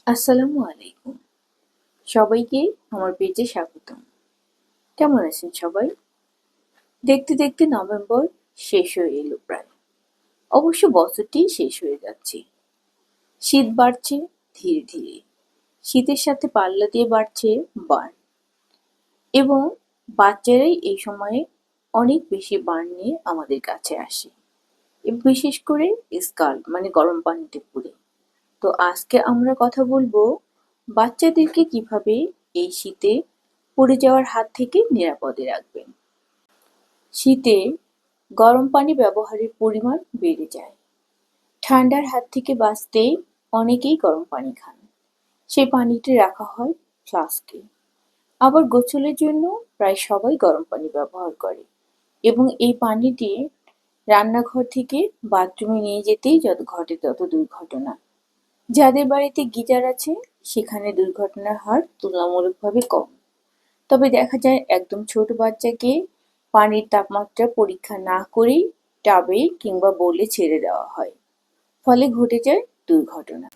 আসসালামু আলাইকুম। সবাইকে আমার পেজে স্বাগতম। কেমন আছেন সবাই? দেখতে দেখতে নভেম্বর শেষ হয়ে এলো প্রায়। অবশ্য বছরটি শেষ হয়ে যাচ্ছে। শীত বাড়ছে ধীরে ধীরে। শীতের সাথে পাল্লা দিয়ে বাড়ছে বার্ন। এবং বাচ্চারাই এই সময়ে অনেক বেশি বার্ন নিয়ে আমাদের কাছে আসে। বিশেষ করে স্কাল্প মানে গরম পানিতে পুড়ে। তো আজকে আমরা কথা বলবো বাচ্চাদেরকে কিভাবে এই শীতে পড়ে যাওয়ার হাত থেকে নিরাপদে রাখবেন। শীতে গরম পানি ব্যবহারের পরিমাণ বেড়ে যায়। ঠান্ডার হাত থেকে বাঁচতে অনেকেই গরম পানি খান। সেই পানিটি রাখা হয় ফ্লাস্কে। আবার গোসলের জন্য প্রায় সবাই গরম পানি ব্যবহার করে এবং এই পানিটি রান্নাঘর থেকে বাথরুমে নিয়ে যেতেই যত ঘটে তত দুর্ঘটনা। যাদের বাড়িতে গিজার আছে সেখানে দুর্ঘটনার হার তুলনামূলকভাবে কম। তবে দেখা যায় একদম ছোট বাচ্চাকে পানির তাপমাত্রা পরীক্ষা না করেই টাবে কিংবা বোলে ছেড়ে দেওয়া হয়। ফলে ঘটে যায় দুর্ঘটনা।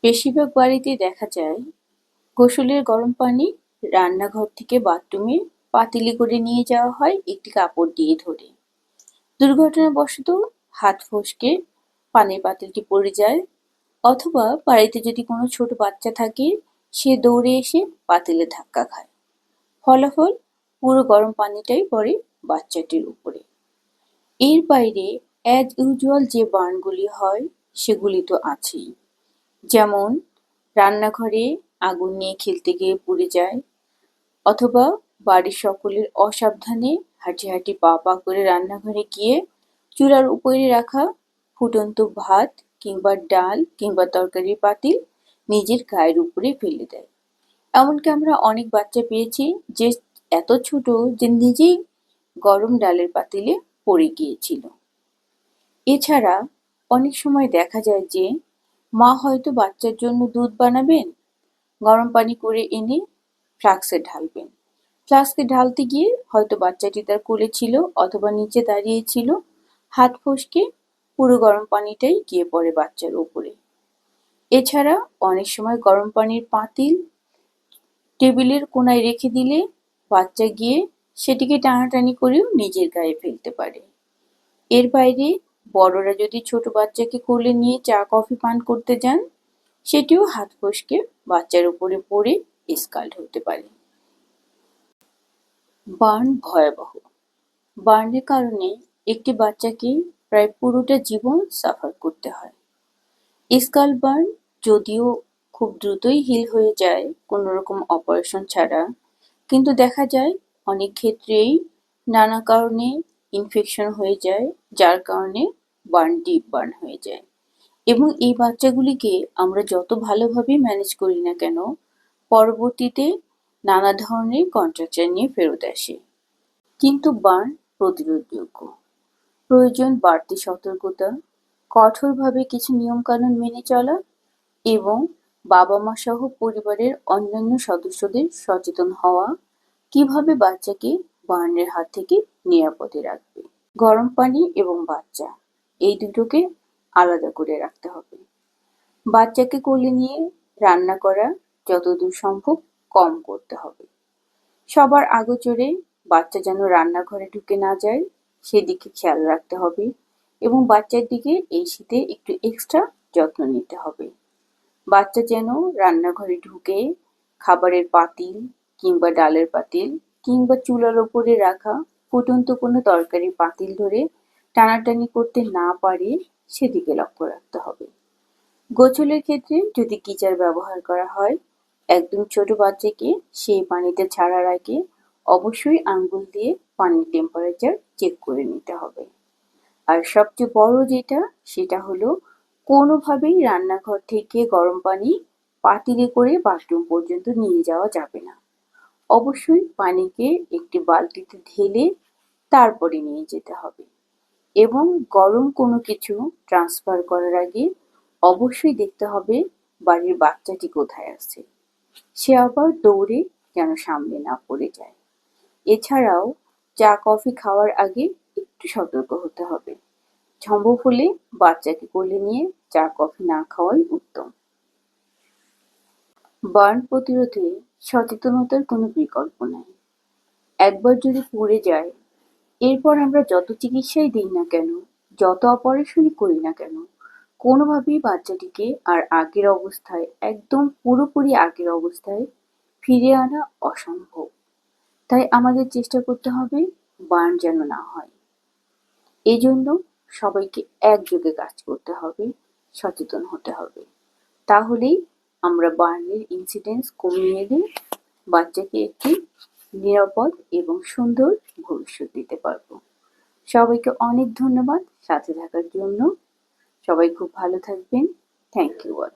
বেশিরভাগ বাড়িতে দেখা যায় গোসলের গরম পানি রান্নাঘর থেকে বাথরুমে পাতিলে করে নিয়ে যাওয়া হয় একটি কাপড় দিয়ে ধরে। দুর্ঘটনাবশত হাত ফসকে পানির পাতিলটি পড়ে যায়, অথবা বাড়িতে যদি কোনো ছোট বাচ্চা থাকে সে দৌড়ে এসে পাতিলে ধাক্কা খায়। ফলাফল পুরো গরম পানিটাই পড়ে বাচ্চাটির উপরে। এর বাইরে অ্যাজ ইউজুয়াল যে বার্নগুলি হয় সেগুলি তো আছেই। যেমন রান্নাঘরে আগুন নিয়ে খেলতে গিয়ে পুড়ে যায়, অথবা বাড়ির সকলের অসাবধানে হাঁটি পা পা করে রান্নাঘরে গিয়ে চুলার উপরে রাখা ফুটন্ত ভাত কিংবা ডাল কিংবা তরকারির পাতিল নিজের গায়ের উপরে ফেলে দেয়। এমনকি আমরা অনেক বাচ্চা পেয়েছি যে এত ছোট যে নিজেই গরম ডালের পাতিলে পড়ে গিয়েছিল। এছাড়া অনেক সময় দেখা যায় যে মা হয়তো বাচ্চার জন্য দুধ বানাবেন, গরম পানি করে এনে ফ্লাস্কে ঢালবেন। ফ্লাস্কে ঢালতে গিয়ে হয়তো বাচ্চাটি তার কোলে ছিল অথবা নিচে দাঁড়িয়ে ছিল, হাত ফসকে পুরো গরম পানিটাই গিয়ে পড়ে বাচ্চার উপরে। এছাড়া অনেক সময় গরম পানির পাতিল টেবিলের কোনায় রেখে দিলে বাচ্চা গিয়ে সেটিকে টানাটানি করেও নিজের গায়ে ফেলতে পারে। এর বাইরে বড়রা যদি ছোট বাচ্চাকে কোলে নিয়ে চা কফি পান করতে যান, সেটিও হাত ফসকে বাচ্চার উপরে পড়ে স্কাল্ড হতে পারে। বার্ন ভয়াবহ। বার্নের কারণে একটি বাচ্চাকে প্রায় পুরোটা জীবন সাফার করতে হয়। স্কাল বার্ন যদিও খুব দ্রুতই হিল হয়ে যায় কোনো রকম অপারেশন ছাড়া, কিন্তু দেখা যায় অনেক ক্ষেত্রেই নানা কারণে ইনফেকশন হয়ে যায়, যার কারণে বার্ন ডিপ বার্ন হয়ে যায়। এবং এই বাচ্চাগুলিকে আমরা যত ভালোভাবে ম্যানেজ করি না কেন, পরবর্তীতে নানা ধরনের কন্ট্রাকচার নিয়ে ফেরত আসে। কিন্তু বার্ন প্রতিরোধযোগ্য। প্রয়োজন বাড়তি সতর্কতা, কঠোরভাবে কিছু নিয়মকানুন মেনে চলা এবং বাবা মা সহ পরিবারের অন্যান্য সদস্যদের সচেতন হওয়া কিভাবে বাচ্চাকে বার্নের হাত থেকে নিরাপদে রাখবে। গরম পানি এবং বাচ্চা এই দুটোকে আলাদা করে রাখতে হবে। বাচ্চাকে কোলে নিয়ে রান্না করা যতদূর সম্ভব কম করতে হবে। সবার আগোচরে বাচ্চা যেন রান্নাঘরে ঢুকে না যায় সেদিকে খেয়াল রাখতে হবে এবং বাচ্চার দিকে এই শীতে একটু এক্সট্রা যত্ন নিতে হবে। বাচ্চা যেন রান্নাঘরে ঢুকে খাবারের পাতিল কিংবা ডালের পাতিল কিংবা চুলার ওপরে রাখা ফুটন্ত কোনো তরকারির পাতিল ধরে টানাটানি করতে না পারে সেদিকে লক্ষ্য রাখতে হবে। গোসলের ক্ষেত্রে যদি গিজার ব্যবহার করা হয়, একদম ছোট বাচ্চাকে সেই পানিতে ছাড়ার আগে অবশ্যই আঙ্গুল দিয়ে পানির টেম্পারেচার চেক করে নিতে হবে। আর সবচেয়ে বড় যেটা সেটা হলো কোনোভাবেই রান্নাঘর থেকে গরম পানি পাতিলে করে বাথরুম পর্যন্ত নিয়ে যাওয়া যাবে না। অবশ্যই পানিকে একটি বালতিতে ঢেলে তারপরে নিয়ে যেতে হবে এবং গরম কোনো কিছু ট্রান্সফার করার আগে অবশ্যই দেখতে হবে বাড়ির বাচ্চাটি কোথায় আছে, সে আবার দৌড়ে যেন সামনে না পড়ে যায়। এছাড়াও চা কফি খাওয়ার আগে একটু সতর্ক হতে হবে। সম্ভব হলে বাচ্চাকে কোলে নিয়ে চা কফি না খাওয়াই উত্তম। বার্ন প্রতিরোধে সচেতনতার কোনো বিকল্প নেই। একবার যদি পড়ে যায়, এরপর আমরা যত চিকিৎসাই দিই না কেন, যত অপারেশনই করি না কেন, কোনোভাবেই বাচ্চাটিকে আর আগের অবস্থায়, একদম পুরোপুরি আগের অবস্থায় ফিরিয়ে আনা অসম্ভব। তাই আমাদের চেষ্টা করতে হবে বার্ন যেন না হয়। এজন্য সবাইকে একযোগে কাজ করতে হবে, সচেতন হতে হবে। তাহলেই আমরা বার্নের ইনসিডেন্স কমিয়ে এনে বাচ্চাকে একটি নিরাপদ এবং সুন্দর ভবিষ্যৎ দিতে পারবো। সবাইকে অনেক ধন্যবাদ সাথে থাকার জন্য। সবাই খুব ভালো থাকবেন। Thank you all.